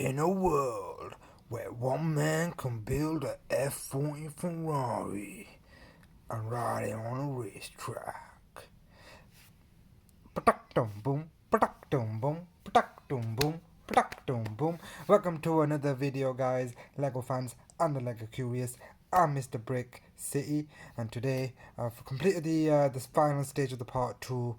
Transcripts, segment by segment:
In a world where one man can build a F40 Ferrari and ride it on a racetrack. Patak-dum boom, patak-dum boom, patak-dum boom, patak-dum boom. Welcome to another video, guys, Lego fans and the Lego curious. I'm Mr. Brick City, and today I've completed the final stage of the part 2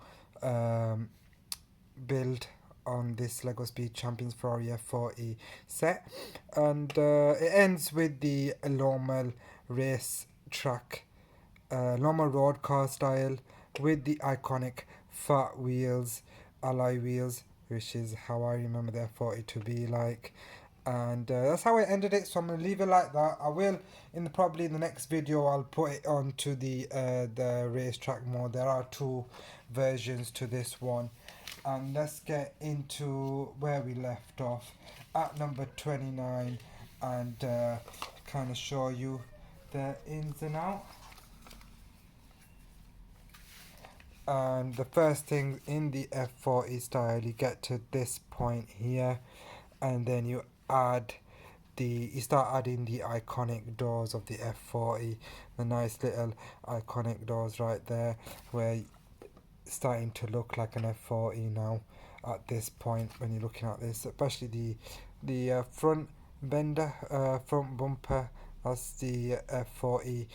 build on this Lego Speed Champions Ferrari F40 set, and it ends with the normal race track, normal road car style with the iconic fat wheels, alloy wheels, which is how I remember the F40 to be like. And that's how I ended it, so I'm gonna leave it like that. I will probably in the next video I'll put it onto the racetrack mode. There are two versions to this one, and let's get into where we left off at number 29 and kind of show you the ins and outs. And the first thing in the F40 style, you get to this point here, and then you start adding the iconic doors of the F40, the nice little iconic doors right there, where starting to look like an F40 now at this point when you're looking at this, especially the front bender, front bumper. That's the F40,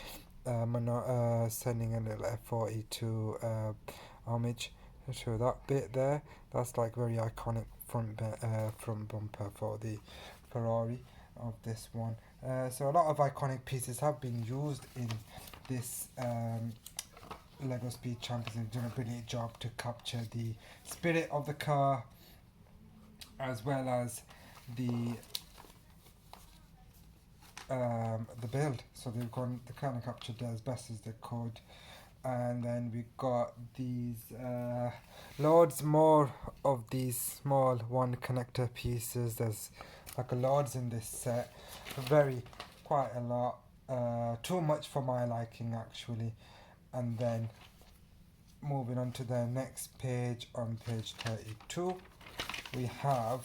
sending a little F40 to homage to that bit there. That's like very iconic front bumper for the Ferrari of this one. So a lot of iconic pieces have been used in this Lego Speed Champions. Have done a brilliant job to capture the spirit of the car as well as the build. So they kind of captured it as best as they could. And then we got these loads more of these small one connector pieces. There's like loads in this set, quite a lot, too much for my liking actually. And then moving on to the next page, on page 32, we have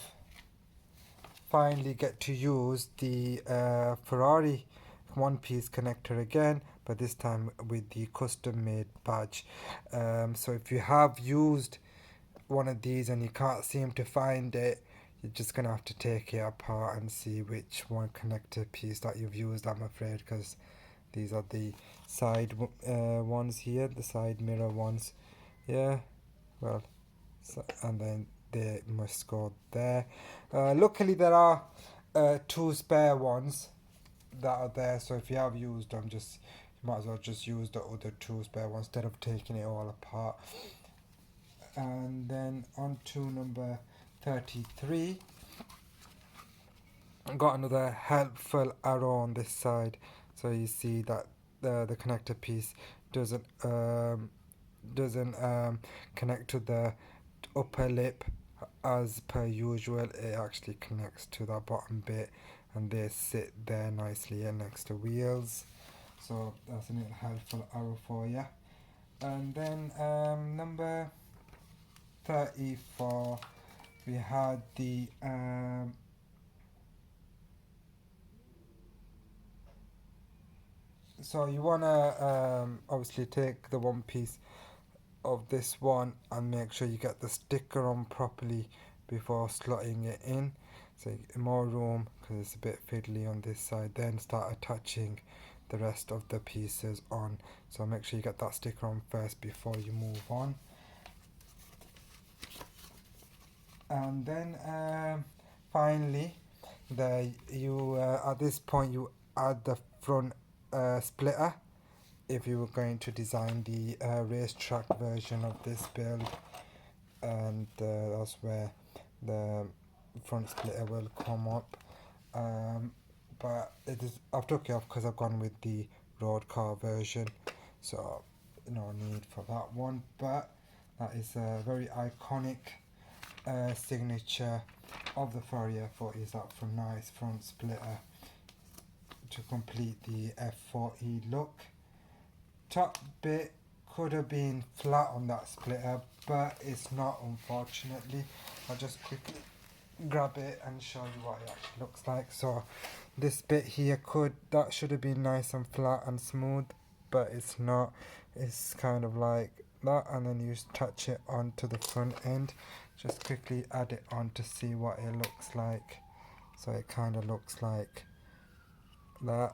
finally get to use the Ferrari one piece connector again, but this time with the custom made badge. So if you have used one of these and you can't seem to find it, you're just gonna have to take it apart and see which one connector piece that you've used, I'm afraid, because these are the side ones here, the side mirror ones. Yeah, well, so, and then they must go there. Luckily there are two spare ones that are there, so if you have used them, you might as well just use the other two spare ones instead of taking it all apart. And then on to number 33, I got another helpful arrow on this side, so you see that the connector piece doesn't connect to the upper lip as per usual. It actually connects to that bottom bit, and they sit there nicely next to wheels. So that's a little helpful arrow for you. And then number 34, we had the so you want to obviously take the one piece of this one and make sure you get the sticker on properly before slotting it in, so more room because it's a bit fiddly on this side. Then start attaching the rest of the pieces on, so make sure you get that sticker on first before you move on. And then finally at this point you add the front splitter if you were going to design the racetrack version of this build, and that's where the front splitter will come up. But I've took it off because I've gone with the road car version, so no need for that one. But that is a very iconic signature of the Ferrari F40, is that from nice front splitter to complete the F40 look. Top bit could have been flat on that splitter, but it's not, unfortunately. I'll just quickly grab it and show you what it actually looks like. So this bit here that should have been nice and flat and smooth, but it's not. It's kind of like that, and then you touch it onto the front end. Just quickly add it on to see what it looks like. So it kind of looks like that,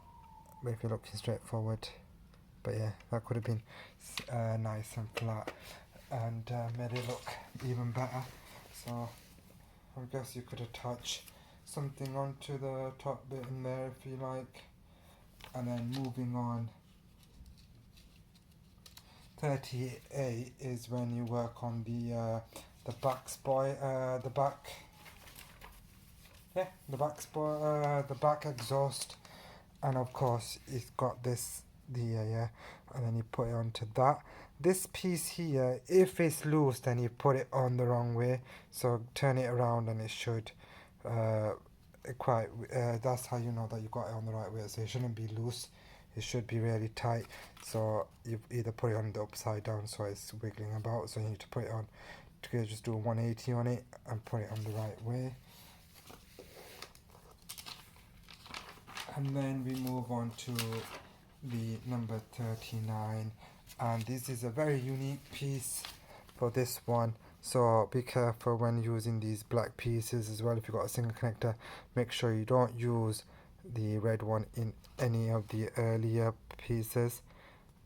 but if you're looking straight forward. But yeah, that could have been nice and flat and made it look even better. So I guess you could attach something onto the top bit in there if you like. And then moving on, 38 is when you work on the back the back, the back exhaust, and of course it's got this yeah, and then you put it onto that. This piece here, if it's loose, then you put it on the wrong way. So turn it around, and it should that's how you know that you got it on the right way. So it shouldn't be loose. It should be really tight. So you either put it on the upside down, so it's wiggling about. So you need to put it on. To just do a 180 on it and put it on the right way. And then we move on to the number 39, and this is a very unique piece for this one, so be careful when using these black pieces as well. If you've got a single connector, make sure you don't use the red one in any of the earlier pieces,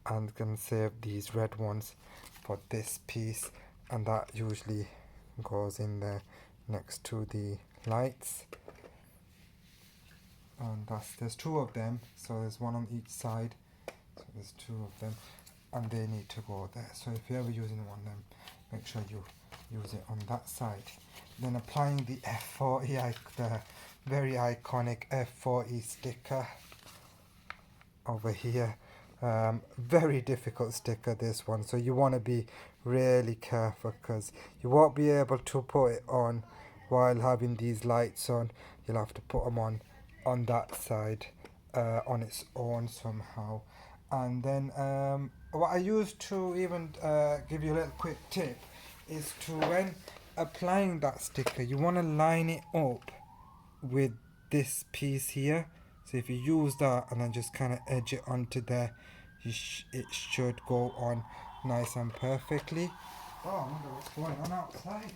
and can save these red ones for this piece, and that usually goes in there next to the lights. And there's two of them, so there's one on each side, so there's two of them, and they need to go there. So if you're ever using one of them, make sure you use it on that side. Then applying the F40, the very iconic F40 sticker over here. Very difficult sticker, this one, so you want to be really careful, because you won't be able to put it on while having these lights on. You'll have to put them on that side on its own somehow. And then what I use to even give you a little quick tip is to, when applying that sticker, you want to line it up with this piece here. So if you use that and then just kind of edge it onto there, it should go on nice and perfectly. Oh, I wonder what's going on outside.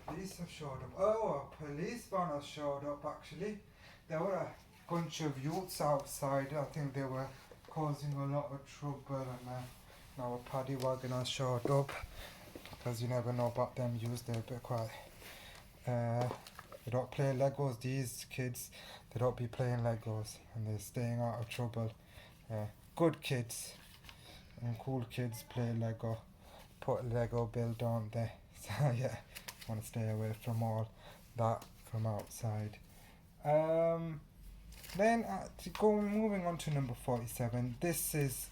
Police have showed up. Oh, a police van has showed up actually. There were a bunch of youths outside. I think they were causing a lot of trouble, and now a paddy wagon has showed up, because you never know about them youths. They're a bit quiet. They don't play Legos, these kids. They don't be playing Legos, and they're staying out of trouble. Good kids and cool kids play Lego, put Lego build, don't they? So yeah, want to stay away from all that from outside. Then moving on to number 47. This is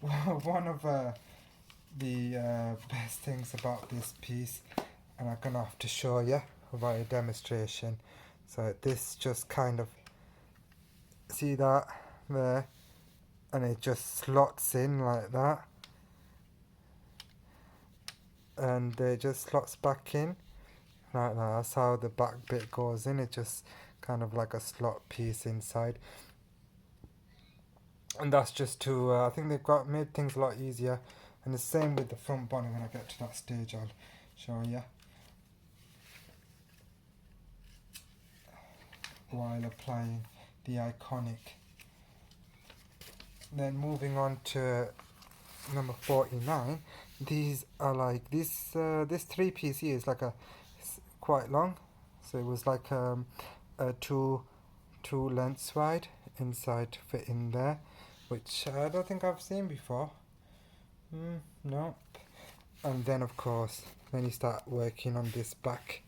one of the best things about this piece, and I'm gonna have to show you via demonstration. So this just kind of, see that there, and it just slots in like that, and it just slots back in like that. That's how the back bit goes in. It just kind of like a slot piece inside, and that's just to I think they've made things a lot easier. And the same with the front body. When I get to that stage, I'll show you while applying the iconic. Then moving on to number 49. These are like this 3-piece here is like quite long, so it was like a two lengths wide inside to fit in there, which I don't think I've seen before. No. And then of course, then you start working on this back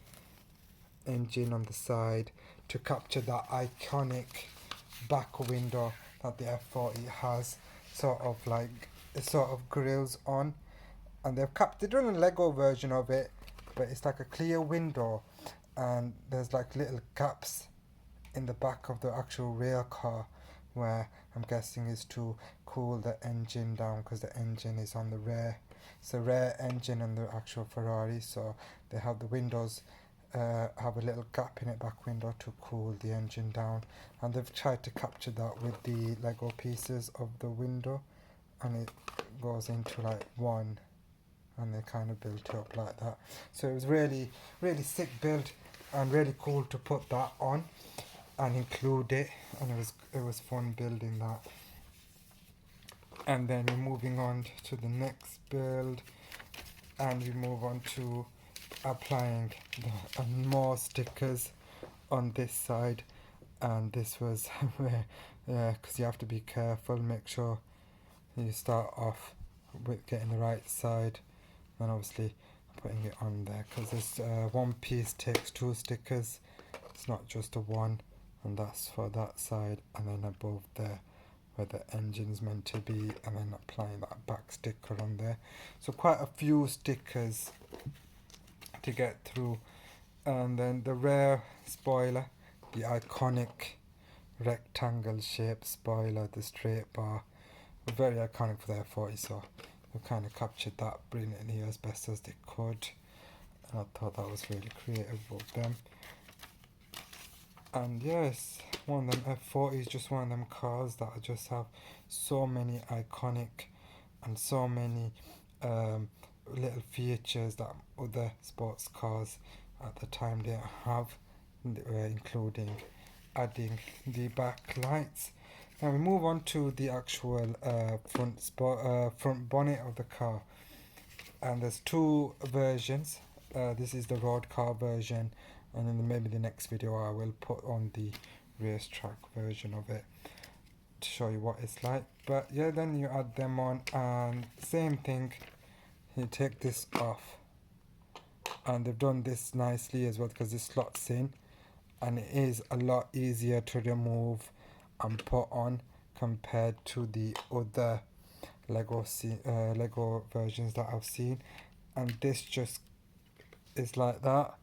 engine on the side to capture that iconic back window that the F40 has, sort of grills on. And they're doing a Lego version of it, but it's like a clear window, and there's like little gaps in the back of the actual rear car, where I'm guessing is to cool the engine down, because the engine is on the rear. It's a rear engine on the actual Ferrari, so they have the windows have a little gap in it, back window, to cool the engine down, and they've tried to capture that with the Lego pieces of the window, and it goes into like one, and they kind of built it up like that. So it was really sick build and really cool to put that on and include it, and it was fun building that. And then we're moving on to the next build, and we move on to applying more stickers on this side. And this was where, because you have to be careful, make sure you start off with getting the right side, and obviously putting it on there, because this one piece takes 2 stickers, it's not just a one, and that's for that side, and then above there where the engine's meant to be, and then applying that back sticker on there. So quite a few stickers to get through. And then the rear spoiler, the iconic rectangle shaped spoiler, the straight bar, very iconic for the F40, so they kind of captured that brilliantly as best as they could, and I thought that was really creative of them. And yes, one of them F40 is just one of them cars that just have so many iconic and so many little features that other sports cars at the time didn't have, including adding the back lights. Now we move on to the actual front bonnet of the car, and there's 2 versions. This is the road car version, and then maybe the next video I will put on the racetrack version of it to show you what it's like. But yeah, then you add them on, and same thing, you take this off, and they've done this nicely as well because this slots in, and it is a lot easier to remove and put on compared to the other Lego versions that I've seen. And this just is like that,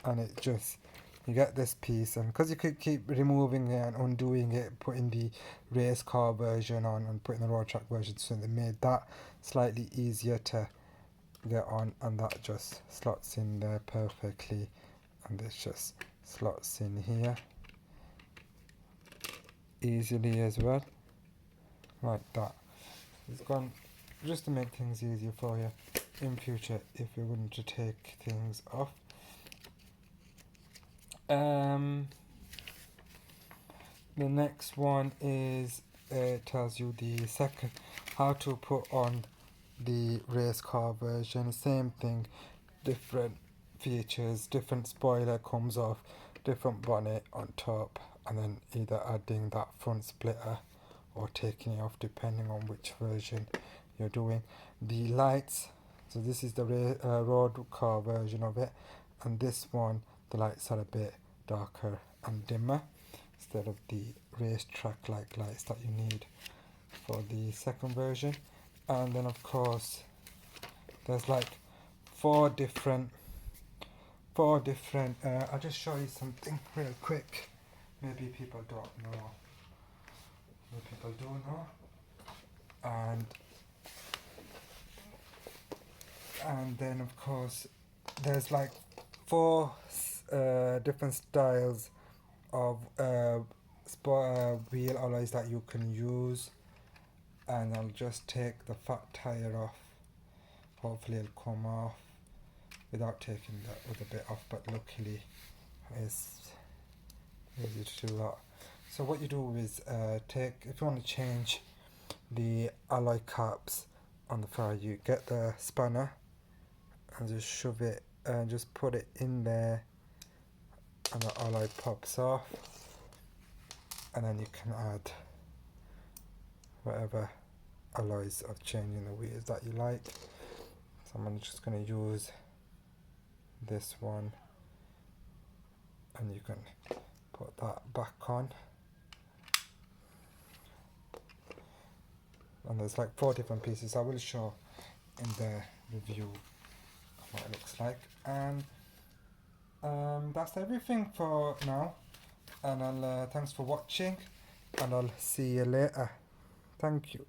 and it just, you get this piece, and because you could keep removing it and undoing it, putting the race car version on and putting the road track version, so they made that slightly easier to get on, and that just slots in there perfectly, and this just slots in here easily as well, like that. It's gone just to make things easier for you in future if you're going to take things off. The next one is tells you the second how to put on the race car version. Same thing, different features, different spoiler comes off, different bonnet on top, and then either adding that front splitter or taking it off depending on which version you're doing. The lights, so this is the road car version of it, and this one the lights are a bit darker and dimmer instead of the racetrack like lights that you need for the second version. And then of course there's like 4 different I'll just show you something real quick. Maybe people don't know, maybe people do know. And then of course there's like 4 different styles of wheel alloys that you can use, and I'll just take the fat tire off. Hopefully it'll come off without taking the other bit off, but luckily it's easy to do that. So what you do is if you want to change the alloy caps on the Ferrari, you get the spanner and just shove it and just put it in there, and the alloy pops off, and then you can add whatever alloys of changing the wheels that you like. So I'm just going to use this one, and you can put that back on. And there's like 4 different pieces. I will show in the review what it looks like. And that's everything for now, and I'll thanks for watching, and I'll see you later. Thank you.